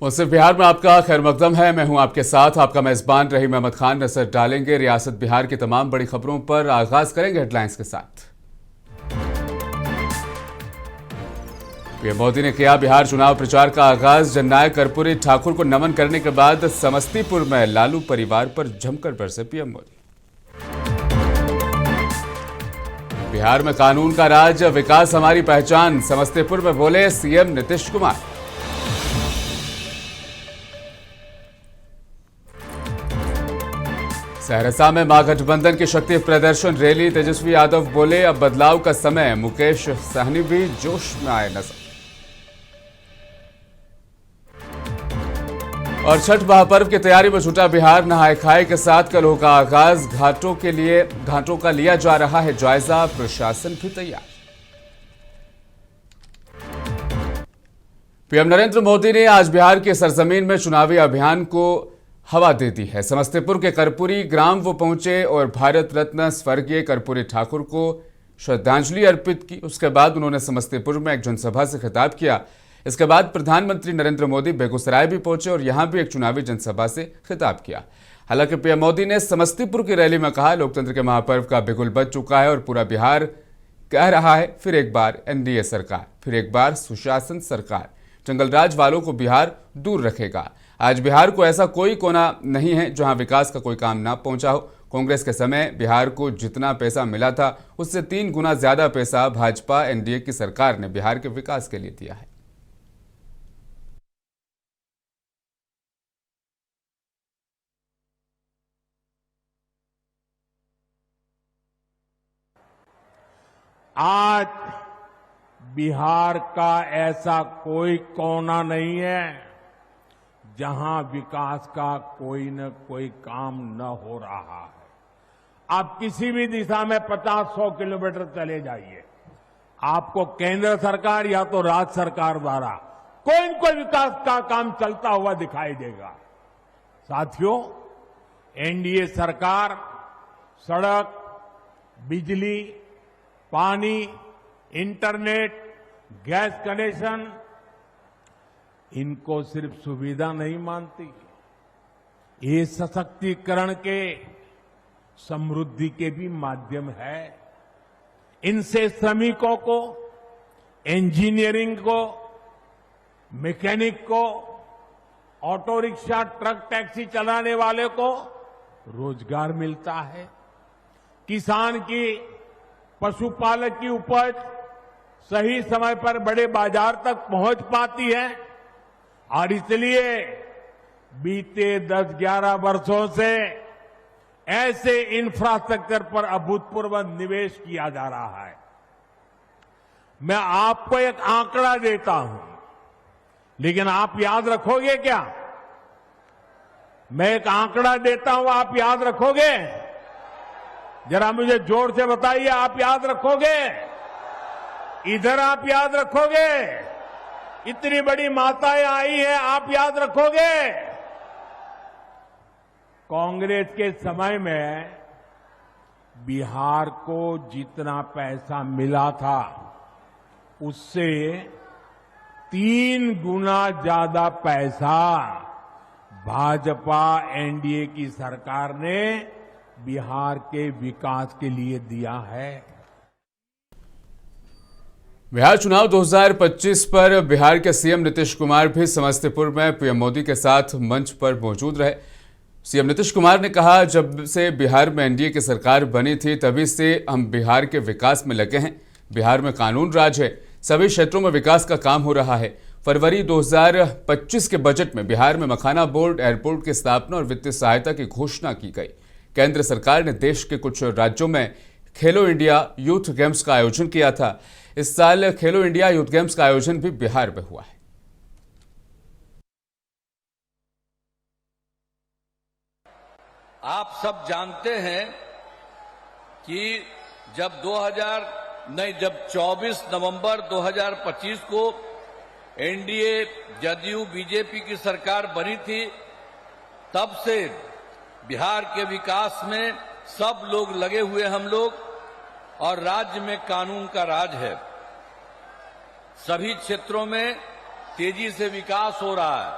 मुझसे बिहार में आपका खैर मकदम है। मैं हूं आपके साथ आपका मेजबान रहीम अहमद खान। नजर डालेंगे रियासत बिहार की तमाम बड़ी खबरों पर। आगाज करेंगे हेडलाइंस के साथ। पीएम मोदी ने किया बिहार चुनाव प्रचार का आगाज। जननायक कर्पूरी ठाकुर को नमन करने के बाद समस्तीपुर में लालू परिवार पर जमकर बरसे पीएम मोदी। बिहार में कानून का राज, विकास हमारी पहचान, समस्तीपुर में बोले सीएम नीतीश कुमार। सहरसा में महागठबंधन की शक्ति प्रदर्शन रैली, तेजस्वी यादव बोले अब बदलाव का समय, मुकेश सहनी भी जोश में आए नजर। और छठ महापर्व की तैयारी में जुटा बिहार, नहाय खाए के साथ कल होगा आगाज। घाटों का लिया जा रहा है जायजा, प्रशासन भी तैयार। पीएम नरेंद्र मोदी ने आज बिहार के सरजमीन में चुनावी अभियान को हवा दे दी है। समस्तीपुर के कर्पूरी ग्राम वो पहुंचे और भारत रत्न स्वर्गीय कर्पूरी ठाकुर को श्रद्धांजलि अर्पित की। उसके बाद उन्होंने समस्तीपुर में एक जनसभा से खिताब किया। इसके बाद प्रधानमंत्री नरेंद्र मोदी बेगूसराय भी पहुंचे और यहां भी एक चुनावी जनसभा से खिताब किया। हालांकि पीएम मोदी ने समस्तीपुर की रैली में कहा लोकतंत्र के महापर्व का बिगुल बज चुका है और पूरा बिहार कह रहा है फिर एक बार एनडीए सरकार, फिर एक बार सुशासन सरकार। जंगलराज वालों को बिहार दूर रखेगा। आज बिहार को ऐसा कोई कोना नहीं है जहां विकास का कोई काम ना पहुंचा हो। कांग्रेस के समय बिहार को जितना पैसा मिला था उससे 3 गुना ज्यादा पैसा भाजपा एनडीए की सरकार ने बिहार के विकास के लिए दिया है। आज बिहार का ऐसा कोई कोना नहीं है जहां विकास का कोई न कोई काम न हो रहा है। आप किसी भी दिशा में 50-100 किलोमीटर चले जाइए, आपको केंद्र सरकार या तो राज्य सरकार द्वारा कोई न कोई विकास का काम चलता हुआ दिखाई देगा। साथियों, एनडीए सरकार सड़क, बिजली, पानी, इंटरनेट, गैस कनेक्शन, इनको सिर्फ सुविधा नहीं मानती, ये सशक्तिकरण के, समृद्धि के भी माध्यम है। इनसे श्रमिकों को, इंजीनियरिंग को, मैकेनिक को, ऑटो रिक्शा, ट्रक, टैक्सी चलाने वाले को रोजगार मिलता है। किसान की, पशुपालक की उपज सही समय पर बड़े बाजार तक पहुंच पाती है और इसलिए बीते 10-11 वर्षों से ऐसे इंफ्रास्ट्रक्चर पर अभूतपूर्व निवेश किया जा रहा है। मैं आपको एक आंकड़ा देता हूं, लेकिन आप याद रखोगे क्या? मैं एक आंकड़ा देता हूं, आप याद रखोगे? जरा मुझे जोर से बताइए, आप याद रखोगे? इधर आप याद रखोगे? इतनी बड़ी माताएं आई हैं, आप याद रखोगे? कांग्रेस के समय में बिहार को जितना पैसा मिला था उससे 3 गुना ज्यादा पैसा भाजपा एनडीए की सरकार ने बिहार के विकास के लिए दिया है। बिहार चुनाव 2025 पर बिहार के सीएम नीतीश कुमार भी समस्तीपुर में पीएम मोदी के साथ मंच पर मौजूद रहे। सीएम नीतीश कुमार ने कहा जब से बिहार में एनडीए की सरकार बनी थी तभी से हम बिहार के विकास में लगे हैं। बिहार में कानून राज है, सभी क्षेत्रों में विकास का काम हो रहा है। फरवरी 2025 के बजट में बिहार में मखाना बोर्ड, एयरपोर्ट की स्थापना और वित्तीय सहायता की घोषणा की गई। केंद्र सरकार ने देश के कुछ राज्यों में खेलो इंडिया यूथ गेम्स का आयोजन किया था। इस साल खेलो इंडिया यूथ गेम्स का आयोजन भी बिहार में हुआ है। आप सब जानते हैं कि जब 24 नवंबर 2025 को एनडीए, जदयू, बीजेपी की सरकार बनी थी, तब से बिहार के विकास में सब लोग लगे हुए हम लोग, और राज्य में कानून का राज है। सभी क्षेत्रों में तेजी से विकास हो रहा है।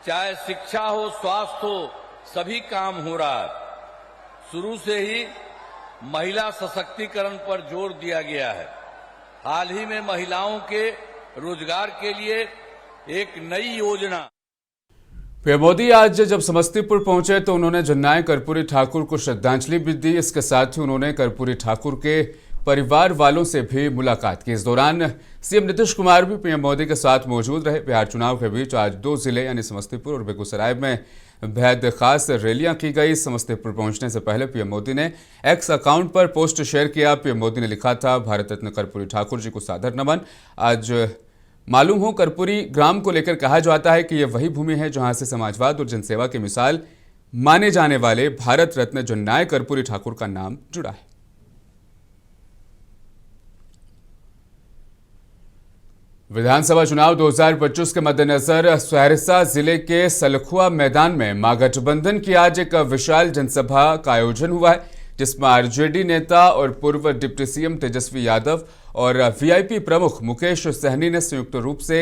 चाहे शिक्षा हो, स्वास्थ्य हो, सभी काम हो रहा है। शुरू से ही महिला सशक्तिकरण पर जोर दिया गया है। हाल ही में महिलाओं के रोजगार के लिए एक नई योजना। पीएम मोदी आज जब समस्तीपुर पहुंचे तो उन्होंने जननायक कर्पूरी ठाकुर को श्रद्धांजलि भी दी। इसके साथ ही उन्होंने कर्पूरी ठाकुर के परिवार वालों से भी मुलाकात की। इस दौरान सीएम नीतीश कुमार भी पीएम मोदी के साथ मौजूद रहे। बिहार चुनाव के बीच आज 2 जिले यानी समस्तीपुर और बेगूसराय में बेहद खास रैलियां की गई। समस्तीपुर पहुंचने से पहले पीएम मोदी ने एक्स अकाउंट पर पोस्ट शेयर किया। पीएम मोदी ने लिखा था, भारत रत्न कर्पूरी ठाकुर जी को सादर नमन। आज मालूम हो, कर्पूरी ग्राम को लेकर कहा जाता है कि यह वही भूमि है जहां से समाजवाद और जनसेवा की मिसाल माने जाने वाले भारत रत्न जननायक कर्पूरी ठाकुर का नाम जुड़ा है। विधानसभा चुनाव 2025 के मद्देनजर सहरसा जिले के सलखुआ मैदान में महागठबंधन की आज एक विशाल जनसभा का आयोजन हुआ है, जिसमें आरजेडी नेता और पूर्व डिप्टी सीएम तेजस्वी यादव और वीआईपी प्रमुख मुकेश सहनी ने संयुक्त रूप से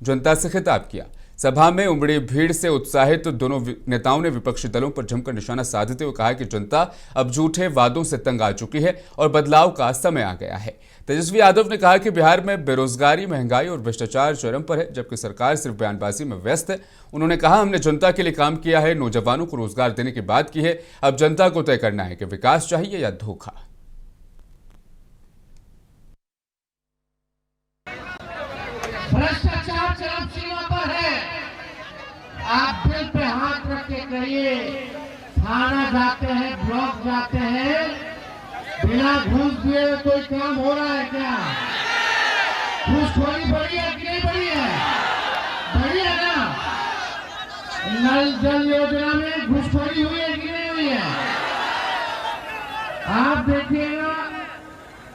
जनता से खिताब किया। सभा में उमड़ी भीड़ से उत्साहित दोनों नेताओं ने विपक्षी दलों पर जमकर निशाना साधते हुए कहा कि जनता अब झूठे वादों से तंग आ चुकी है और बदलाव का समय आ गया है। तेजस्वी यादव ने कहा कि बिहार में बेरोजगारी, महंगाई और भ्रष्टाचार चरम पर है, जबकि सरकार सिर्फ बयानबाजी में व्यस्त है। उन्होंने कहा, हमने जनता के लिए काम किया है, नौजवानों को रोजगार देने की बात की है। अब जनता को तय करना है कि विकास चाहिए या धोखा। भ्रष्टाचार चरम सीमा पर है। आप दिल पे हाथ रख के कहिए, थाना जाते हैं, ब्लॉक जाते हैं, बिना घूस दिए कोई काम हो रहा है क्या? घूसखोरी बढ़ी है कि नहीं बढ़ी है? बढ़ी है ना? नल जल योजना में घूसखोरी हुई है कि नहीं हुई है? आप देखिएगा,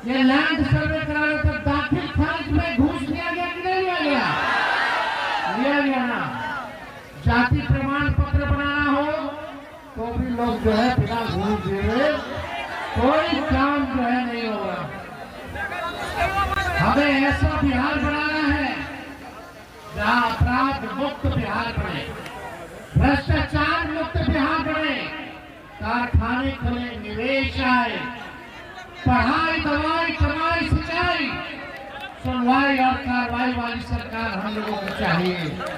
ये लैंड सर्वे कराने तक दाखिल खारिज में घूस लिया गया कि नहीं लिया गया? लिया गया ना। जाति प्रमाण पत्र बनाना हो तो भी लोग जो है बिना घूस दिए कोई काम जो है नहीं होगा। हमें ऐसा बिहार बनाना है जहां अपराध मुक्त बिहार बने, भ्रष्टाचार मुक्त बिहार बने, कारखाने खुले, निवेश आए, पढ़ाई, दवाई, कमाई, सिंचाई, सुनवाई और कार्रवाई वाली सरकार हम लोगों को चाहिए।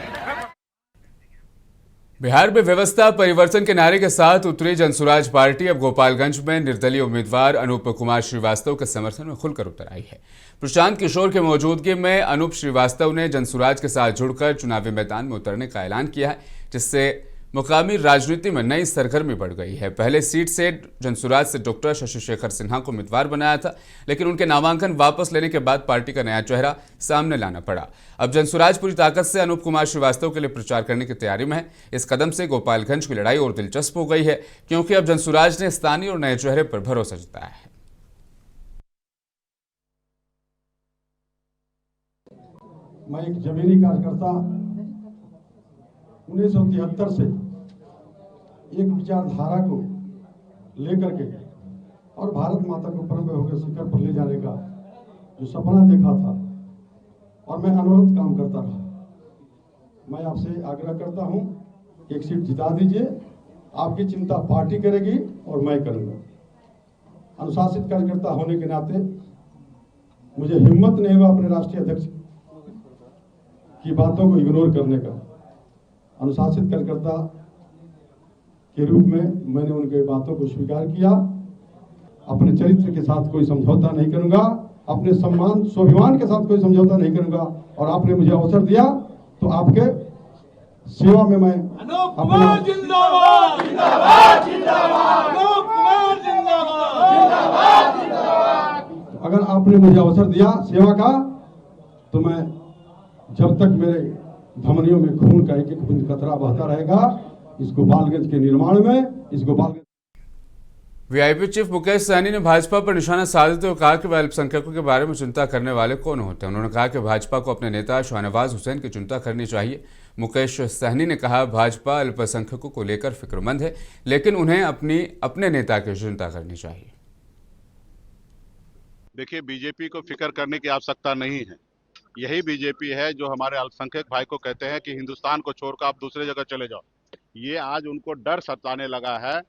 बिहार में व्यवस्था परिवर्तन के नारे के साथ उतरी जनसुराज पार्टी अब गोपालगंज में निर्दलीय उम्मीदवार अनूप कुमार श्रीवास्तव के समर्थन में खुलकर उतर आई है। प्रशांत किशोर के मौजूदगी में अनूप श्रीवास्तव ने जनसुराज के साथ जुड़कर चुनावी मैदान में उतरने का ऐलान किया है, जिससे मुकामी राजनीति में नई सरगर्मी बढ़ गई है। पहले सीट से जनसुराज से डॉक्टर शशि शेखर सिन्हा को उम्मीदवार बनाया था, लेकिन उनके नामांकन वापस लेने के बाद पार्टी का नया चेहरा सामने लाना पड़ा। अब जनसुराज पूरी ताकत से अनूप कुमार श्रीवास्तव के लिए प्रचार करने की तैयारी में है। इस कदम से गोपालगंज की लड़ाई और दिलचस्प हो गई है, क्योंकि अब जनसुराज ने स्थानीय और नए चेहरे पर भरोसा जताया है। मैं एक जमीनी कार्यकर्ता 1973 से एक विचारधारा को लेकर के और भारत माता को परम वैभव के शिखर पर ले जाने का जो सपना देखा था और मैं अनवरत काम करता रहा। मैं आपसे आग्रह करता हूं, एक सीट जिता दीजिए। आपकी चिंता पार्टी करेगी और मैं करूंगा। अनुशासित कार्यकर्ता होने के नाते मुझे हिम्मत नहीं हुआ अपने राष्ट्रीय अध्यक्ष की बातों को इग्नोर करने का। अनुशासित कार्यकर्ता के रूप में मैंने उनके बातों को स्वीकार किया। अपने चरित्र के साथ कोई समझौता नहीं करूंगा, अपने सम्मान स्वाभिमान के साथ कोई समझौता नहीं करूंगा। और आपने मुझे अवसर दिया तो आपके सेवा में मैं अपना जिंदाबाद जिंदाबाद जिंदाबाद जिंदाबाद। अगर आपने मुझे अवसर दिया सेवा का, तो मैं जब तक मेरे धमनियों में खून का एक एक बूंद कतरा बहता रहेगा, इस गोपालगंज के निर्माण में, इस गोपालगंज। वीआईपी चीफ मुकेश सहनी ने भाजपा पर निशाना साधते हुए कहा कि वह अल्पसंख्यकों के बारे में चिंता करने वाले कौन होते हैं। उन्होंने कहा कि भाजपा को अपने नेता शाहनवाज हुसैन की चिंता करनी चाहिए। मुकेश सहनी ने कहा, भाजपा अल्पसंख्यकों को लेकर फिक्रमंद है, लेकिन उन्हें अपने नेता की चिंता करनी चाहिए। देखिए, बीजेपी को फिक्र करने की आवश्यकता नहीं है। यही बीजेपी है जो हमारे अल्पसंख्यक भाई को कहते हैं कि हिंदुस्तान को छोड़कर आप दूसरे जगह चले जाओ। ये आज उनको डर सताने लगा है।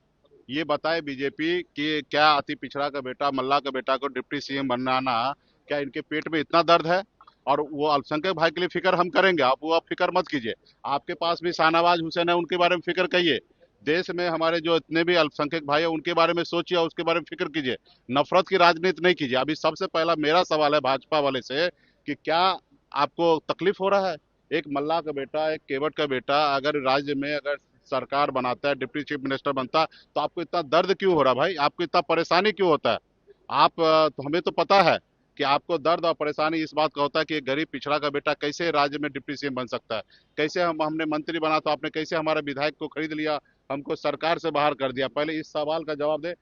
ये बताए बीजेपी कि क्या अति पिछड़ा का बेटा, मल्ला का बेटा को डिप्टी सीएम बनाना, क्या इनके पेट में इतना दर्द है? और वो अल्पसंख्यक भाई के लिए फिक्र हम करेंगे, आप फिक्र मत कीजिए। आपके पास भी शाहनवाज हुसैन है, उनके बारे में फिक्र करिए। देश में हमारे जो इतने भी अल्पसंख्यक भाई है उनके बारे में सोचिए और उसके बारे में फिक्र कीजिए। नफरत की राजनीति नहीं कीजिए। अभी सबसे पहला मेरा सवाल है भाजपा वाले से कि क्या आपको तकलीफ हो रहा है? एक मल्ला का बेटा, एक केवट का बेटा अगर राज्य में अगर सरकार बनाता है, डिप्टी चीफ मिनिस्टर बनता है, तो आपको इतना दर्द क्यों हो रहा है भाई? आपको इतना परेशानी क्यों होता है? तो हमें तो पता है कि आपको दर्द और परेशानी इस बात का होता है कि एक गरीब पिछड़ा का बेटा कैसे राज्य में डिप्टी सीएम बन सकता है। कैसे हमने मंत्री बना तो आपने कैसे हमारे विधायक को खरीद लिया, हमको सरकार से बाहर कर दिया? पहले इस सवाल का जवाब दे।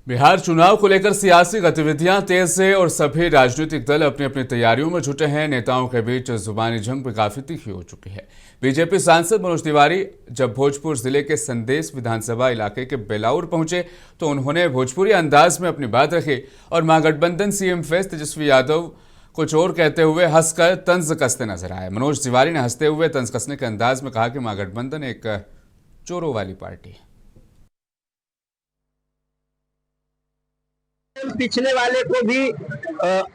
बिहार चुनाव को लेकर सियासी गतिविधियां तेज है और सभी राजनीतिक दल अपनी अपनी तैयारियों में जुटे हैं। नेताओं के बीच जुबानी जंग भी काफी तीखी हो चुकी है। बीजेपी सांसद मनोज तिवारी जब भोजपुर जिले के संदेश विधानसभा इलाके के बेलाउर पहुंचे तो उन्होंने भोजपुरी अंदाज में अपनी बात रखी और महागठबंधन सीएम फेस तेजस्वी यादव कुछ और कहते हुए हंसकर तंज कसते नजर आए। मनोज तिवारी ने हंसते हुए तंज कसने के अंदाज में कहा कि महागठबंधन एक चोरों वाली पार्टी है। पिछले वाले को भी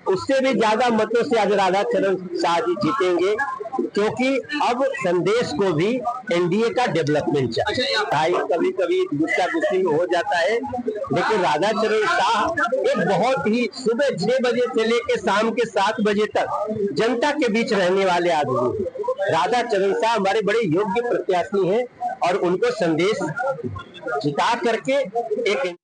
उससे भी ज्यादा मतों से आज राधा चरण शाह जी जीतेंगे, क्योंकि अब संदेश को भी एनडीए का डेवलपमेंट चाहिए। कभी कभी गुस्सा गुस्सी हो जाता है, लेकिन राधा चरण शाह एक बहुत ही सुबह 6 बजे से लेकर शाम के 7 बजे तक जनता के बीच रहने वाले आदमी। राधा चरण शाह हमारे बड़े योग्य प्रत्याशी हैं और उनको संदेश जिता करके एक।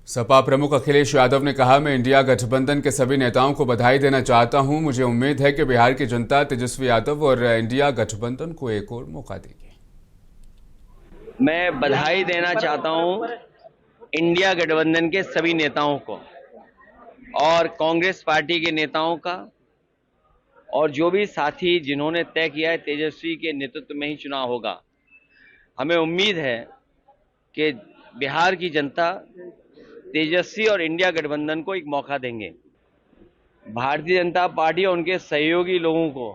सपा प्रमुख अखिलेश यादव ने कहा, मैं इंडिया गठबंधन के सभी नेताओं को बधाई देना चाहता हूं। मुझे उम्मीद है कि बिहार की जनता तेजस्वी यादव और इंडिया गठबंधन को एक और मौका देगी। मैं बधाई देना चाहता हूं इंडिया गठबंधन के सभी नेताओं को और कांग्रेस पार्टी के नेताओं का, और जो भी साथी जिन्होंने तय किया है तेजस्वी के नेतृत्व में ही चुनाव होगा। हमें उम्मीद है कि बिहार की जनता तेजस्वी और इंडिया गठबंधन को एक मौका देंगे। भारतीय जनता पार्टी और उनके सहयोगी लोगों को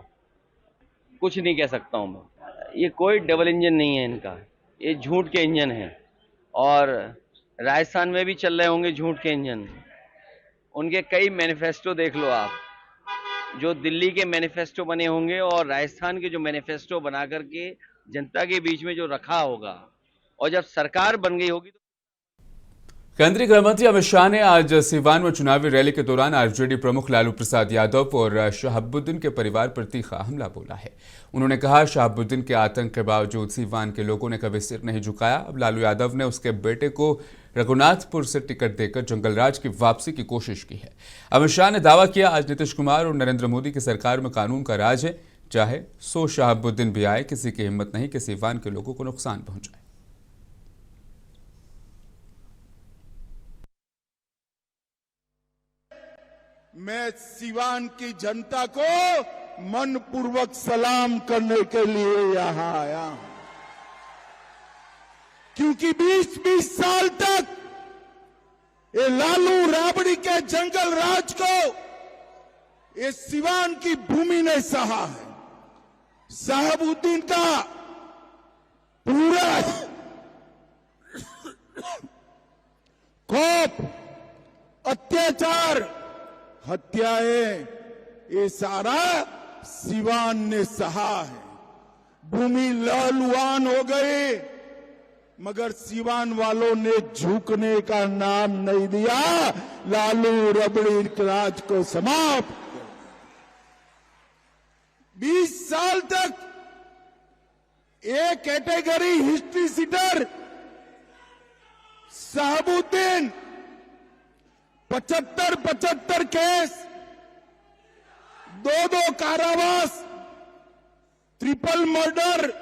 कुछ नहीं कह सकता हूं मैं। ये कोई डबल इंजन नहीं है इनका, ये झूठ के इंजन है। और राजस्थान में भी चल रहे होंगे झूठ के इंजन। उनके कई मैनिफेस्टो देख लो आप, जो दिल्ली के मैनिफेस्टो बने होंगे और राजस्थान के जो मैनिफेस्टो बना करके जनता के बीच में जो रखा होगा, और जब सरकार बन गई होगी। केंद्रीय गृह मंत्री अमित शाह ने आज सीवान में चुनावी रैली के दौरान आरजेडी प्रमुख लालू प्रसाद यादव और शहाबुद्दीन के परिवार पर तीखा हमला बोला है। उन्होंने कहा, शहाबुद्दीन के आतंक के बावजूद सीवान के लोगों ने कभी सिर नहीं झुकाया। अब लालू यादव ने उसके बेटे को रघुनाथपुर से टिकट देकर जंगलराज की वापसी की कोशिश की है। अमित शाह ने दावा किया, आज नीतीश कुमार और नरेंद्र मोदी की सरकार में कानून का राज है। चाहे 100 शहाबुद्दीन भी आए, किसी की हिम्मत नहीं कि सीवान के लोगों को नुकसान पहुंचाए। मैं सीवान की जनता को मनपूर्वक सलाम करने के लिए यहां आया हूं, क्योंकि 20-20 साल तक ये लालू राबड़ी के जंगल राज को ये सीवान की भूमि ने सहा है। शहाबुद्दीन का पूरा खौफ, अत्याचार, हत्याएं, ये सारा सीवान ने सहा है। भूमि लहलुहान हो गई, मगर सीवान वालों ने झुकने का नाम नहीं दिया। लालू रबड़ी राज को समाप्त। 20 साल तक एक category history sheeter Shahabuddin 75 case, 2 कारावास, ट्रिपल मर्डर,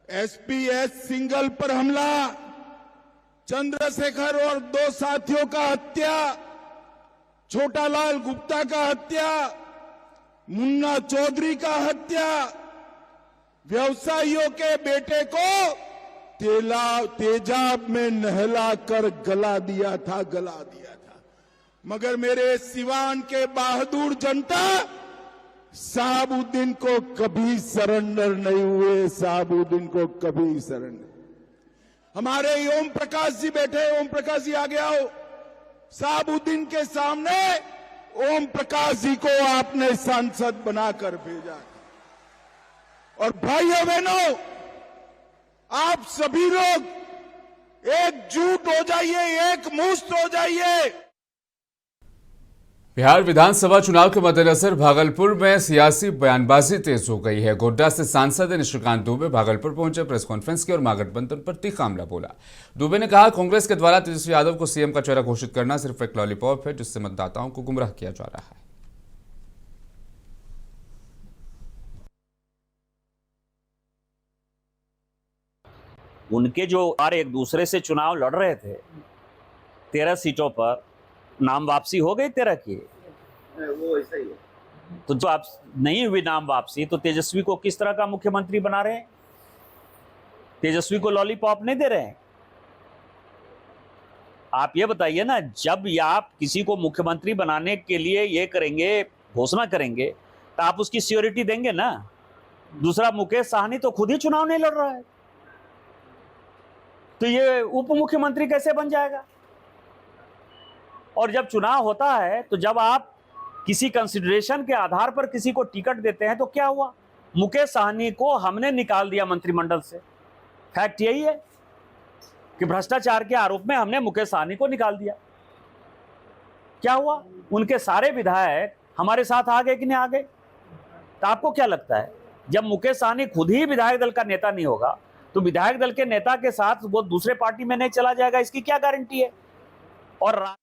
एसपीएस सिंगल पर हमला, चंद्रशेखर और 2 साथियों का हत्या, छोटालाल गुप्ता का हत्या, मुन्ना चौधरी का हत्या, व्यवसायियों के बेटे को तेजाब में नहला कर गला दिया था। मगर मेरे सिवान के बहादुर जनता साहबुद्दीन को कभी सरेंडर नहीं हुए, साहबुद्दीन को कभी सरेंडर। हमारे ओम प्रकाश जी बैठे, ओम प्रकाश जी आगे आओ। साहबुद्दीन के सामने ओम प्रकाश जी को आपने सांसद बनाकर भेजा। और भाइयों बहनों, आप सभी लोग एकजुट हो जाइए, एक मुश्त हो जाइए। बिहार विधानसभा चुनाव के मद्देनजर भागलपुर में सियासी बयानबाजी तेज हो गई है। गोड्डा से सांसद निशिकांत दुबे भागलपुर पहुंचे, प्रेस कॉन्फ्रेंस की और महागठबंधन पर तीखा हमला बोला। दुबे ने कहा, कांग्रेस के द्वारा तेजस्वी यादव को सीएम का चेहरा घोषित करना सिर्फ एक लॉलीपॉप है जिससे मतदाताओं को गुमराह किया जा रहा है। उनके जो एक दूसरे से चुनाव लड़ रहे थे 13 सीटों पर, नाम वापसी हो गई 13 की, वो ऐसा ही है। तो जो आप नहीं हुई नाम वापसी, तो तेजस्वी को किस तरह का मुख्यमंत्री बना रहे हैं? तेजस्वी को लॉलीपॉप नहीं दे रहे हैं। आप ये बताइए ना, जब आप किसी को मुख्यमंत्री बनाने के लिए ये करेंगे, घोषणा करेंगे, तो आप उसकी सियोरिटी देंगे ना। दूसरा, मुकेश साहनी तो खुद ही चुनाव नहीं लड़ रहा है, तो ये उप मुख्यमंत्री कैसे बन जाएगा? और जब चुनाव होता है, तो जब आप किसी कंसिडरेशन के आधार पर किसी को टिकट देते हैं, तो क्या हुआ? मुकेश साहनी को हमने निकाल दिया मंत्रिमंडल से। फैक्ट यही है कि भ्रष्टाचार के आरोप में हमने मुकेश साहनी को निकाल दिया। क्या हुआ? उनके सारे विधायक हमारे साथ आ गए कि नहीं आ गए? तो आपको क्या लगता है, जब मुकेश साहनी खुद ही विधायक दल का नेता नहीं होगा, तो विधायक दल के नेता के साथ वो दूसरे पार्टी में नहीं चला जाएगा? इसकी क्या गारंटी है? और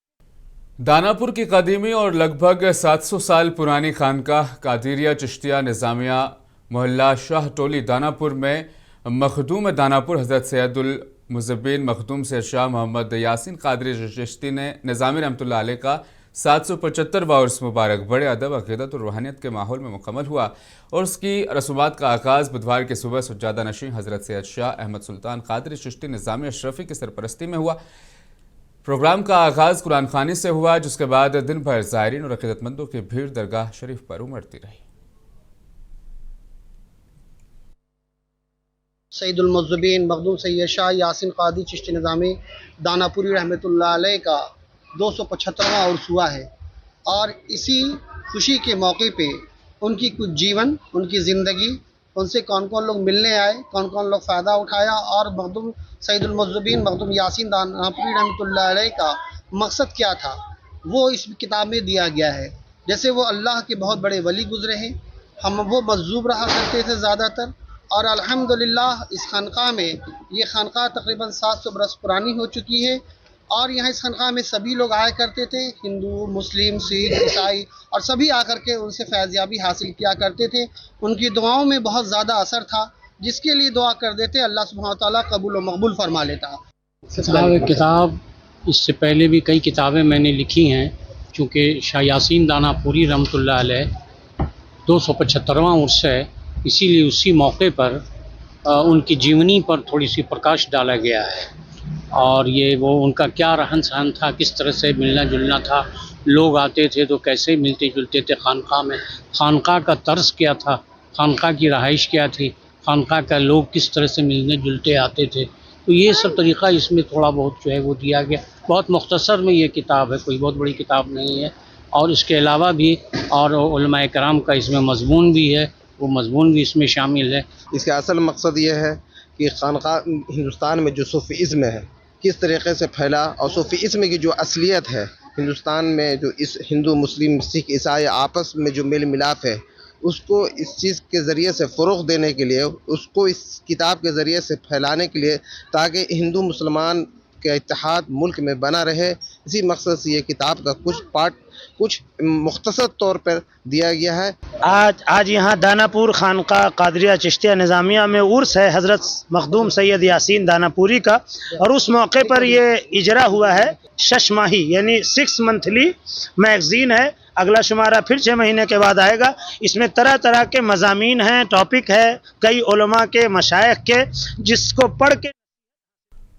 दानापुर की कदीमी और लगभग 700 साल पुरानी खानकाह कादिरिया चिश्तिया निजामिया मोहल्ला शाह टोली दानापुर में मखदूम दानापुर हजरत सैयदुल मुज़ब्बिन मखदूम से शाह मोहम्मद यासीन कादरी चिश्ती ने निजामी रहमतुल्लाह अलैह का 775वां उर्स मुबारक बड़े अदब, अक़ीदत और रूहानियत के माहौल में मुकम्मल हुआ। और उसकी रसूमात का आगाज़ बुधवार की सुबह सज्जादा नशीं हजरत सैयद शाह अहमद सुल्तान कादरी चिश्ती निजामी अशरफी की सरपरस्ती में हुआ। प्रोग्राम का आगाज़ कुरान खानी से हुआ, जिसके बाद दिन भर ज़ायरीन और अक़ीदतमंदों की भीड़ दरगाह शरीफ पर उमड़ती रही। सैयदुल मुज़्ज़बीन मखदूम सैयद शाह यासीन कादरी चिश्ती निज़ामी दानापुरी रहमतुल्लाह अलैह का 275वां उर्स हुआ है। और इसी खुशी के मौके पे उनकी कुछ जीवन, उनकी ज़िंदगी, उनसे कौन कौन लोग मिलने आए, कौन कौन लोग फ़ायदा उठाया, और मखदूम सैयदुल मुज़्ज़बीन मखदूम यासीन दानापुरी रहमतुल्लाह अलैह का मकसद क्या था, वो इस किताब में दिया गया है। जैसे वो अल्लाह के बहुत बड़े वली गुजरे हैं, वो मज़्ज़ूब रहा करते थे ज़्यादातर, और अल्हम्दुलिल्लाह इस खानक़ाह में, ये खानक़ाह तकरीबन 700 बरस पुरानी हो चुकी है। और यहाँ इस खानक़ाह में सभी लोग आया करते थे, हिंदू, मुस्लिम, सिख, ईसाई, और सभी आकर के उनसे फैज़याबी हासिल किया करते थे। उनकी दुआओं में बहुत ज़्यादा असर था, जिसके लिए दुआ कर देते अल्लाह सुब्हानहू व तआला कबूल व मकबूल फरमा लेता। किताब इससे पहले भी कई किताबें मैंने लिखी हैं, चूँकि शाह यासीन दानापुरी रहमतुल्लाह अलैह 275वां उर्स है, इसीलिए उसी मौके पर उनकी जीवनी पर थोड़ी सी प्रकाश डाला गया है। और ये वो उनका क्या रहन सहन था, किस तरह से मिलना जुलना था, लोग आते थे तो कैसे मिलते जुलते थे खानक़ाह में, खानक़ाह का तर्ज क्या था, खानक़ाह की रहाइश क्या थी, खानक़ाह का लोग किस तरह से मिलने जुलते आते थे, तो ये सब तरीक़ा इसमें थोड़ा बहुत जो है वो दिया गया। बहुत मुख्तसर में ये किताब है, कोई बहुत बड़ी किताब नहीं है। और इसके अलावा भी और उलमाए कराम का इसमें मज़मून भी है, वो मज़मून भी इसमें शामिल है। इसका असल मकसद ये है कि खानक़ाह हिंदुस्तान में जो सूफ़ीज़्म है किस तरीक़े से फैला, और सूफ़ीज़्म की जो असलियत है हिंदुस्तान में, जो इस हिंदू, मुस्लिम, सिख, ईसाई आपस में जो मेल मिलाप है, उसको इस चीज़ के ज़रिए से फ़रोग़ देने के लिए, उसको इस किताब के ज़रिए से फैलाने के लिए, ताकि हिंदू मुसलमान के इत्तेहाद मुल्क में बना रहे, इसी मकसद से ये किताब का कुछ पार्ट कुछ मुख्तसर तौर पर दिया गया है। आज यहाँ दानापुर खानक़ाह कादरिया चिश्तिया निज़ामिया में उर्स है हज़रत मखदूम सैयद यासीन दानापुरी का, और उस मौके पर ये इजरा हुआ है 6 माही यानी 6 मंथली मैगज़ीन है। अगला शुमारा फिर 6 महीने के बाद आएगा। इसमें तरह तरह के मज़ामीन हैं, टॉपिक है, कई उलमा के, मशाइख के, जिसको पढ़ के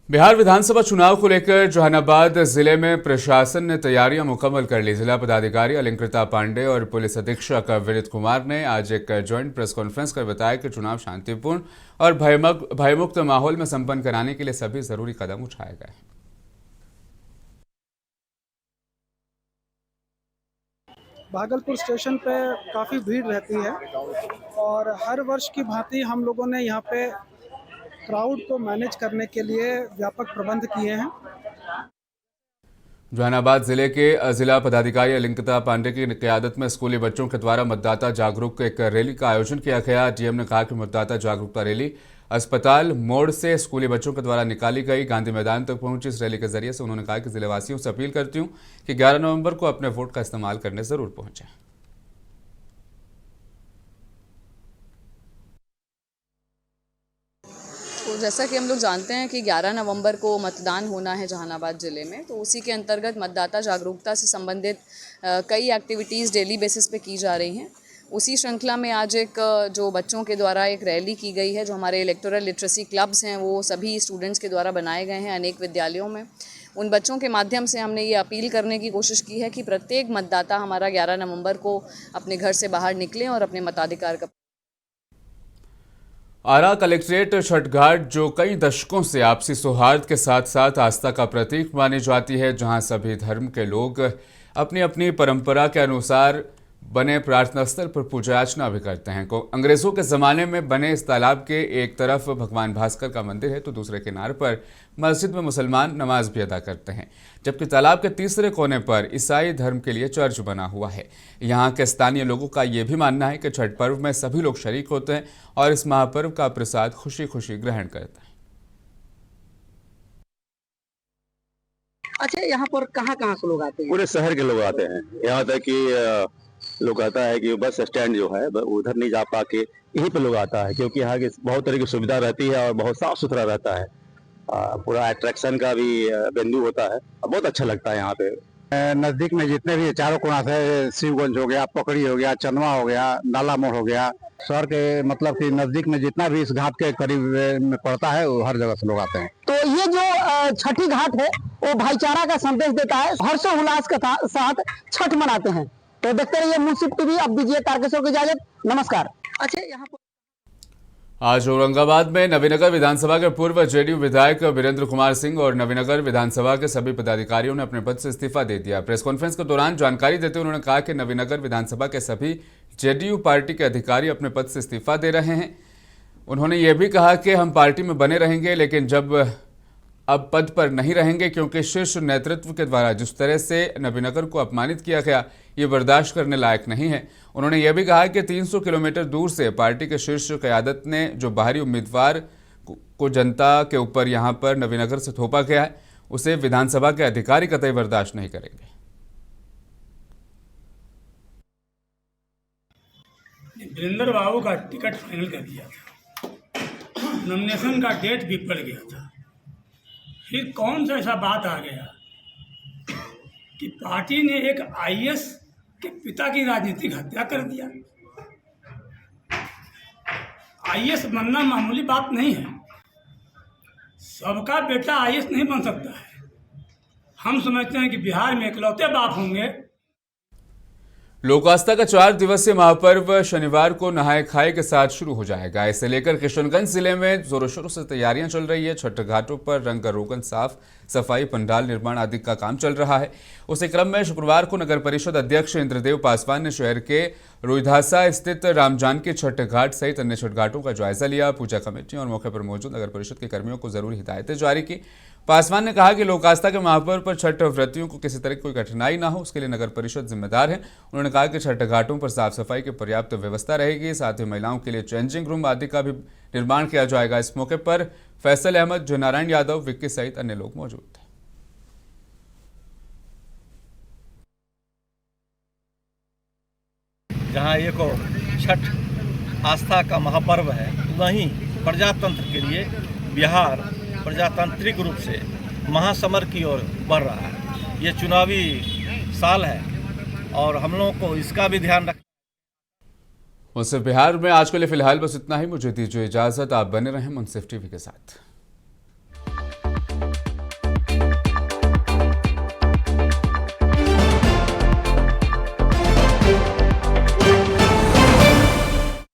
बिहार विधानसभा चुनाव को लेकर जहानाबाद जिले में प्रशासन ने तैयारियां मुकम्मल कर ली। जिला पदाधिकारी अलंकृता पांडे और पुलिस अधीक्षक विनीत कुमार ने आज एक ज्वाइंट प्रेस कॉन्फ्रेंस कर बताया कि चुनाव शांतिपूर्ण और भयमुक्त माहौल में संपन्न कराने के लिए सभी जरूरी कदम उठाए गए। भागलपुर स्टेशन पे काफ़ी भीड़ रहती है और हर वर्ष की भांति हम लोगों ने यहाँ पे क्राउड को मैनेज करने के लिए व्यापक प्रबंध किए हैं। जहानाबाद जिले के जिला पदाधिकारी अलंकृता पांडे की क़यादत में स्कूली बच्चों के द्वारा मतदाता जागरूक एक रैली का आयोजन किया गया। डीएम ने कहा कि मतदाता जागरूकता रैली अस्पताल मोड़ से स्कूली बच्चों के द्वारा निकाली गई। गांधी मैदान तक पहुंची इस रैली के जरिए से उन्होंने कहा कि जिलेवासियों से अपील करती हूं कि 11 नवंबर को अपने वोट का इस्तेमाल करने जरूर पहुंचें। तो जैसा कि हम लोग जानते हैं कि 11 नवंबर को मतदान होना है जहानाबाद ज़िले में, तो उसी के अंतर्गत मतदाता जागरूकता से संबंधित कई एक्टिविटीज़ डेली बेसिस पे की जा रही हैं। उसी श्रृंखला में आज एक जो बच्चों के द्वारा एक रैली की गई है, जो हमारे इलेक्टोरल लिटरेसी क्लब्स हैं वो सभी स्टूडेंट्स के द्वारा बनाए गए हैं अनेक विद्यालयों में। उन बच्चों के माध्यम से हमने ये अपील करने की कोशिश की है कि प्रत्येक मतदाता हमारा 11 नवंबर को अपने घर से बाहर निकलें और अपने मताधिकार का। आरा कलेक्ट्रेट छठ घाट जो कई दशकों से आपसी सौहार्द के साथ साथ आस्था का प्रतीक मानी जाती है, जहां सभी धर्म के लोग अपनी अपनी परंपरा के अनुसार बने प्रार्थना स्थल पर पूजा अर्चना भी करते हैं। अंग्रेजों के ज़माने में बने इस तालाब के एक तरफ भगवान भास्कर का मंदिर है तो दूसरे किनारे पर मस्जिद में मुसलमान नमाज भी अदा करते हैं, जबकि तालाब के तीसरे कोने पर ईसाई धर्म के लिए चर्च बना हुआ है। यहाँ के स्थानीय लोगों का ये भी मानना है कि छठ पर्व में सभी लोग शरीक होते हैं और इस महापर्व का प्रसाद खुशी खुशी ग्रहण करते हैं। अच्छा, यहाँ पर कहाँ से लोग आते हैं? पूरे शहर के लोग आते हैं। यहाँ तक कि लोग आता है कि बस स्टैंड जो है उधर नहीं जा पा के यहीं पे लोग आता है, क्योंकि यहाँ की बहुत तरह की सुविधा रहती है और बहुत साफ सुथरा रहता है। पूरा अट्रैक्शन का भी बिंदु होता है, बहुत अच्छा लगता है यहाँ पे। नजदीक में जितने भी चारों कोना से शिवगंज हो गया, पकड़ी हो गया, चंदवा हो गया, नाला मोड़ हो गया, शहर के मतलब कि नजदीक में जितना भी इस घाट के करीब में पड़ता है वो हर जगह से लोग आते हैं। तो ये जो छठी घाट है वो भाईचारा का संदेश देता है। हर्षोल्लास के साथ छठ मनाते हैं। तो देखते रहिए मुंसिफ टीवी। अब दीजिए तारकेश्वर को इजाजत। नमस्कार। अच्छा, यहाँ पर आज औरंगाबाद में नवीनगर विधानसभा के पूर्व जेडीयू विधायक वीरेंद्र कुमार सिंह और नवीनगर विधानसभा के सभी पदाधिकारियों ने अपने पद से इस्तीफा दे दिया। प्रेस कॉन्फ्रेंस के दौरान जानकारी देते हुए उन्होंने कहा कि नवीनगर विधानसभा के सभी जेडीयू पार्टी के अधिकारी अपने पद से इस्तीफा दे रहे हैं। उन्होंने ये भी कहा कि हम पार्टी में बने रहेंगे, लेकिन अब पद पर नहीं रहेंगे, क्योंकि शीर्ष नेतृत्व के द्वारा जिस तरह से नवीनगर को अपमानित किया गया ये बर्दाश्त करने लायक नहीं है। उन्होंने यह भी कहा कि 300 किलोमीटर दूर से पार्टी के शीर्ष क़यादत ने जो बाहरी उम्मीदवार को जनता के ऊपर यहां पर नवीनगर से थोपा गया है उसे विधानसभा के अधिकारी कतई बर्दाश्त नहीं करेंगे। वीरेंद्र बाबू का टिकट फाइनल कर दिया था, नॉमिनेशन का डेट भी पड़ गया था। फिर कौन सा ऐसा बात आ गया कि पार्टी ने एक आईएएस के पिता की राजनीतिक हत्या कर दिया। आईएएस बनना मामूली बात नहीं है, सबका बेटा आईएएस नहीं बन सकता है। हम समझते हैं कि बिहार में इकलौते बाप होंगे। लोक आस्था का 4 दिवसीय महापर्व शनिवार को नहाय खाए के साथ शुरू हो जाएगा। इसे लेकर किशनगंज जिले में जोरों शोरों से तैयारियां चल रही है। छठ घाटों पर रंग रोगन साफ सफाई, पंडाल निर्माण आदि का काम चल रहा है। उसी क्रम में शुक्रवार को नगर परिषद अध्यक्ष इंद्रदेव पासवान ने शहर के रोईधासा स्थित रामजानकी छठ घाट सहित अन्य छठ घाटों का जायजा लिया। पूजा कमेटी और मौके पर मौजूद नगर परिषद के कर्मियों को जरूरी हिदायतें जारी की। पासवान ने कहा कि लोक आस्था के महापर्व पर छठ व्रतियों को किसी तरह की कोई कठिनाई ना हो, उसके लिए नगर परिषद जिम्मेदार है। उन्होंने कहा कि छठ घाटों पर साफ सफाई की पर्याप्त व्यवस्था रहेगी, साथ ही महिलाओं के लिए चेंजिंग रूम आदि का भी निर्माण किया जाएगा। इस मौके पर फैसल अहमद, जयनारायण यादव, विक्की सहित अन्य लोग मौजूद थे। जहाँ एक छठ आस्था का महापर्व है, वहीं प्रजातंत्र के लिए बिहार प्रजातांत्रिक रूप से महासमर की ओर बढ़ रहा है। ये चुनावी साल है और हम लोगों को इसका भी ध्यान रखना। मुंसिफ बिहार में आज के लिए फिलहाल बस इतना ही। मुझे दीजिए इजाजत। आप बने रहें मुंसिफ टीवी के साथ।